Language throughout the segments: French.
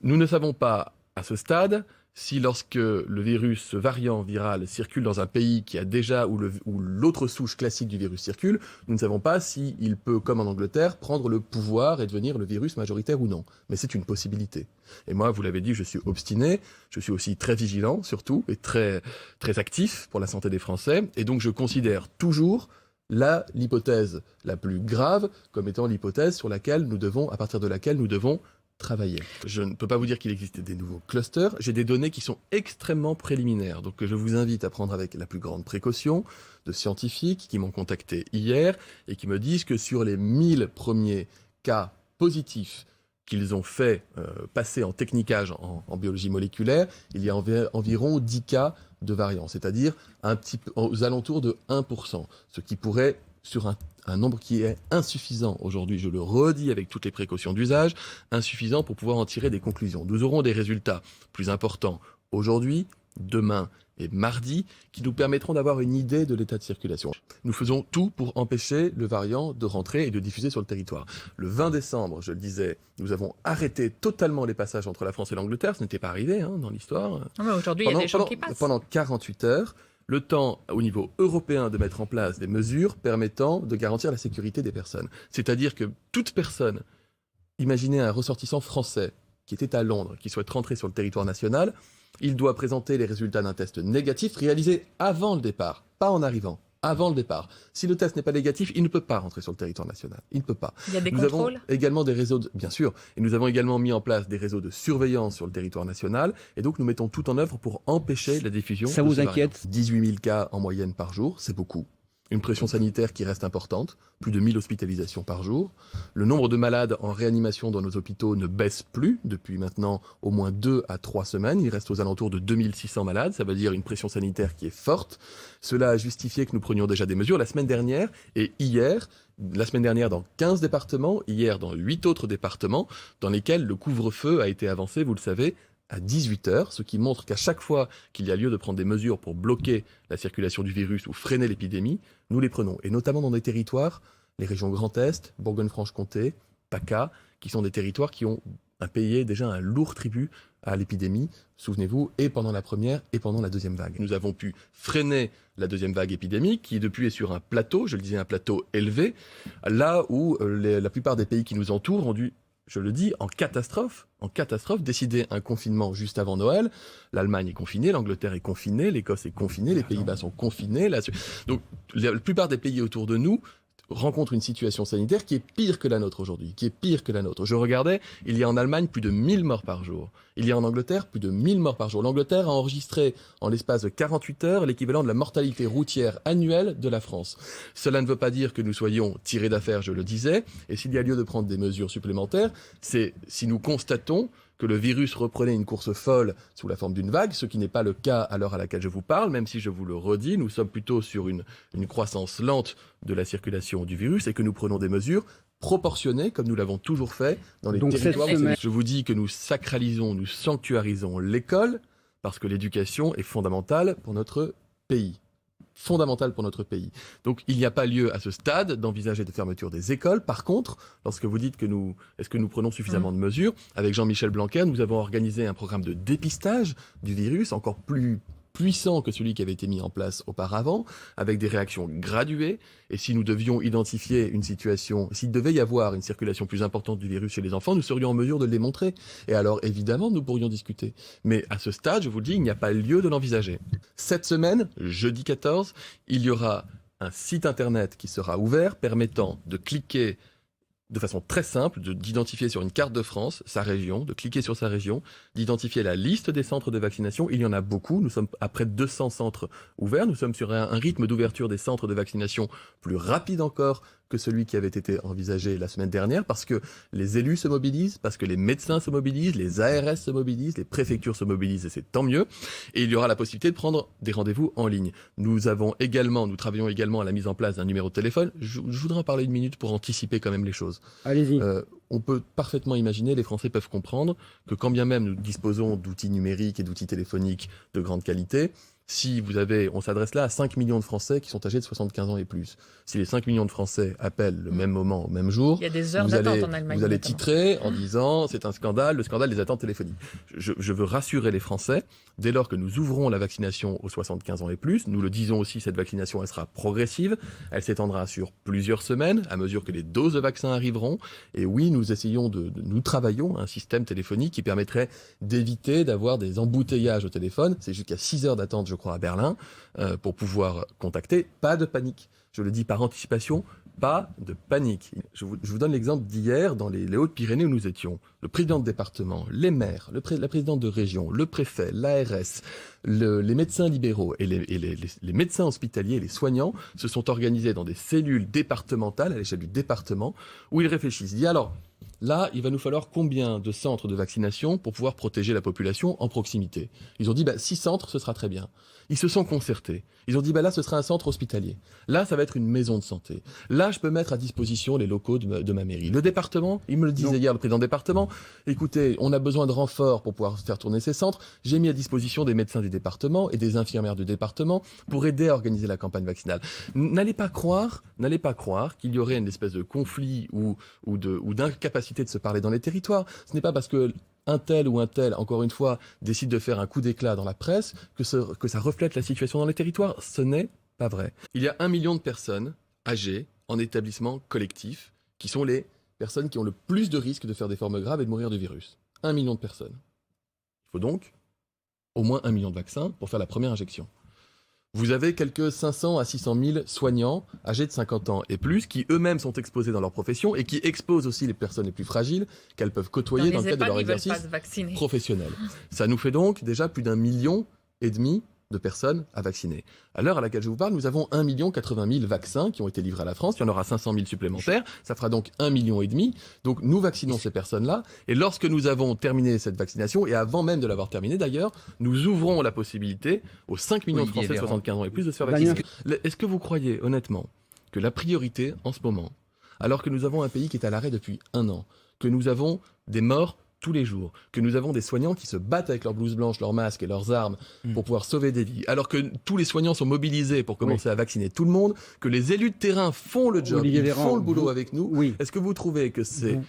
Nous ne savons pas, à ce stade, si lorsque le virus, ce variant viral, circule dans un pays qui a déjà, où l'autre souche classique du virus circule, nous ne savons pas s'il peut, comme en Angleterre, prendre le pouvoir et devenir le virus majoritaire ou non. Mais c'est une possibilité. Et moi, vous l'avez dit, je suis obstiné, je suis aussi très vigilant, surtout, et très, très actif pour la santé des Français. Et donc, je considère toujours l'hypothèse la plus grave comme étant l'hypothèse sur laquelle nous devons, à partir de laquelle nous devons travailler. Je ne peux pas vous dire qu'il existe des nouveaux clusters. J'ai des données qui sont extrêmement préliminaires. Donc, je vous invite à prendre avec la plus grande précaution de scientifiques qui m'ont contacté hier et qui me disent que sur les 1000 premiers cas positifs qu'ils ont fait passer en technicage en biologie moléculaire, il y a environ 10 cas de variants, c'est-à-dire aux alentours de 1%, ce qui pourrait, sur un nombre qui est insuffisant aujourd'hui, je le redis avec toutes les précautions d'usage, insuffisant pour pouvoir en tirer des conclusions. Nous aurons des résultats plus importants aujourd'hui, demain et mardi, qui nous permettront d'avoir une idée de l'état de circulation. Nous faisons tout pour empêcher le variant de rentrer et de diffuser sur le territoire. Le 20 décembre, je le disais, nous avons arrêté totalement les passages entre la France et l'Angleterre. Ce n'était pas arrivé dans l'histoire. Aujourd'hui, il y a des gens qui passent. Pendant 48 heures, le temps au niveau européen de mettre en place des mesures permettant de garantir la sécurité des personnes. C'est-à-dire que toute personne, imaginez un ressortissant français qui était à Londres, qui souhaite rentrer sur le territoire national, il doit présenter les résultats d'un test négatif réalisé avant le départ, pas en arrivant, avant le départ. Si le test n'est pas négatif, il ne peut pas rentrer sur le territoire national. Il ne peut pas. Il y a des Nous contrôles avons également des réseaux, bien sûr, et nous avons également mis en place des réseaux de surveillance sur le territoire national, et donc nous mettons tout en œuvre pour empêcher la diffusion. Ça vous inquiète ? 18 000 cas en moyenne par jour, c'est beaucoup. Une pression sanitaire qui reste importante, plus de 1000 hospitalisations par jour. Le nombre de malades en réanimation dans nos hôpitaux ne baisse plus depuis maintenant au moins 2 à 3 semaines. Il reste aux alentours de 2600 malades, ça veut dire une pression sanitaire qui est forte. Cela a justifié que nous prenions déjà des mesures la semaine dernière et hier. La semaine dernière dans 15 départements, hier dans 8 autres départements, dans lesquels le couvre-feu a été avancé, vous le savez, à 18h, ce qui montre qu'à chaque fois qu'il y a lieu de prendre des mesures pour bloquer la circulation du virus ou freiner l'épidémie, nous les prenons. Et notamment dans des territoires, les régions Grand Est, Bourgogne-Franche-Comté, PACA, qui sont des territoires qui ont payé déjà un lourd tribut à l'épidémie, souvenez-vous, et pendant la première et pendant la deuxième vague. Nous avons pu freiner la deuxième vague épidémique, qui depuis est sur un plateau, je le disais, un plateau élevé, là où la plupart des pays qui nous entourent ont dû, je le dis, en catastrophe, décider un confinement juste avant Noël. L'Allemagne est confinée, l'Angleterre est confinée, l'Écosse est confinée, les Pays-Bas sont confinés. Donc la plupart des pays autour de nous rencontrent une situation sanitaire qui est pire que la nôtre aujourd'hui, Je regardais, il y a en Allemagne plus de 1000 morts par jour. Il y a en Angleterre plus de 1000 morts par jour. L'Angleterre a enregistré en l'espace de 48 heures l'équivalent de la mortalité routière annuelle de la France. Cela ne veut pas dire que nous soyons tirés d'affaire, je le disais, et s'il y a lieu de prendre des mesures supplémentaires, c'est si nous constatons que le virus reprenait une course folle sous la forme d'une vague, ce qui n'est pas le cas à l'heure à laquelle je vous parle, même si je vous le redis, nous sommes plutôt sur une croissance lente de la circulation du virus et que nous prenons des mesures proportionnées, comme nous l'avons toujours fait dans les territoires. Je vous dis que nous sacralisons, nous sanctuarisons l'école, parce que l'éducation est fondamentale pour notre pays. Donc, il n'y a pas lieu à ce stade d'envisager de fermeture des écoles. Par contre, lorsque vous dites est-ce que nous prenons suffisamment de mesures, avec Jean-Michel Blanquer, nous avons organisé un programme de dépistage du virus encore plus puissant que celui qui avait été mis en place auparavant, avec des réactions graduées. Et si nous devions identifier une situation, s'il devait y avoir une circulation plus importante du virus chez les enfants, nous serions en mesure de le démontrer. Et alors, évidemment, nous pourrions discuter. Mais à ce stade, je vous le dis, il n'y a pas lieu de l'envisager. Cette semaine, jeudi 14, il y aura un site internet qui sera ouvert permettant de cliquer de façon très simple, d'identifier sur une carte de France sa région, de cliquer sur sa région, d'identifier la liste des centres de vaccination. Il y en a beaucoup. Nous sommes à près de 200 centres ouverts. Nous sommes sur un rythme d'ouverture des centres de vaccination plus rapide encore que celui qui avait été envisagé la semaine dernière, parce que les élus se mobilisent, parce que les médecins se mobilisent, les ARS se mobilisent, les préfectures se mobilisent, et c'est tant mieux. Et il y aura la possibilité de prendre des rendez-vous en ligne. Nous travaillons également à la mise en place d'un numéro de téléphone. Je voudrais en parler une minute pour anticiper quand même les choses. Allez-y. On peut parfaitement imaginer, les Français peuvent comprendre que quand bien même nous disposons d'outils numériques et d'outils téléphoniques de grande qualité, Si on s'adresse là à 5 millions de Français qui sont âgés de 75 ans et plus. Si les 5 millions de Français appellent le même moment, au même jour, il y a des heures d'attente en Allemagne. Vous allez notamment. titrer en disant c'est un scandale, le scandale des attentes téléphoniques. Je veux rassurer les Français, dès lors que nous ouvrons la vaccination aux 75 ans et plus, nous le disons aussi, cette vaccination elle sera progressive, elle s'étendra sur plusieurs semaines à mesure que les doses de vaccins arriveront. Et oui, nous travaillons un système téléphonique qui permettrait d'éviter d'avoir des embouteillages au téléphone. C'est jusqu'à 6 heures d'attente, je crois, à Berlin, pour pouvoir contacter. Pas de panique. Je le dis par anticipation, pas de panique. Je vous donne l'exemple d'hier dans les Hautes-Pyrénées où nous étions. Le président de département, les maires, la présidente de région, le préfet, l'ARS, les médecins libéraux et les médecins hospitaliers, les soignants se sont organisés dans des cellules départementales à l'échelle du département où ils réfléchissent. Ils disent alors, là, il va nous falloir combien de centres de vaccination pour pouvoir protéger la population en proximité? Ils ont dit 6 centres, ce sera très bien. Ils se sont concertés. Ils ont dit là, ce sera un centre hospitalier. Là, ça va être une maison de santé. Là, je peux mettre à disposition les locaux de ma mairie. Le département, il me le disait hier, le président du département, écoutez, on a besoin de renforts pour pouvoir faire tourner ces centres. J'ai mis à disposition des médecins du département et des infirmières du département pour aider à organiser la campagne vaccinale. N'allez pas croire qu'il y aurait une espèce de conflit ou d'incapacité de se parler dans les territoires. Ce n'est pas parce que un tel ou un tel, encore une fois, décide de faire un coup d'éclat dans la presse que ça reflète la situation dans les territoires. Ce n'est pas vrai. Il y a 1 million de personnes âgées en établissement collectif qui sont les personnes qui ont le plus de risques de faire des formes graves et de mourir du virus. 1 million de personnes. Il faut donc au moins 1 million de vaccins pour faire la première injection. Vous avez quelques 500 à 600 000 soignants âgés de 50 ans et plus qui eux-mêmes sont exposés dans leur profession et qui exposent aussi les personnes les plus fragiles qu'elles peuvent côtoyer dans le cadre de leur exercice professionnel. Ça nous fait donc déjà plus d'1,5 million de personnes à vacciner. À l'heure à laquelle je vous parle, nous avons 1 80 000 vaccins qui ont été livrés à la France. Il y en aura 500 000 supplémentaires. Ça fera donc 1,5 million. Donc nous vaccinons ces personnes-là. Et lorsque nous avons terminé cette vaccination, et avant même de l'avoir terminée d'ailleurs, nous ouvrons la possibilité aux 5 millions de Français de 75 ans et plus de se faire vacciner. Est-ce que vous croyez honnêtement que la priorité en ce moment, alors que nous avons un pays qui est à l'arrêt depuis 1 an, que nous avons des morts tous les jours, que nous avons des soignants qui se battent avec leurs blouses blanches, leurs masques et leurs armes pour pouvoir sauver des vies, alors que tous les soignants sont mobilisés pour commencer à vacciner tout le monde, que les élus de terrain font le job, ils font le boulot avec nous, est-ce que vous trouvez que c'est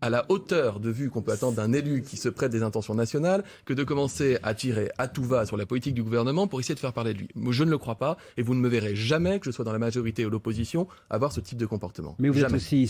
à la hauteur de vue qu'on peut attendre d'un élu qui se prête des intentions nationales que de commencer à tirer à tout va sur la politique du gouvernement pour essayer de faire parler de lui? Moi, je ne le crois pas et vous ne me verrez jamais, que je sois dans la majorité ou l'opposition, avoir ce type de comportement. Mais vous êtes aussi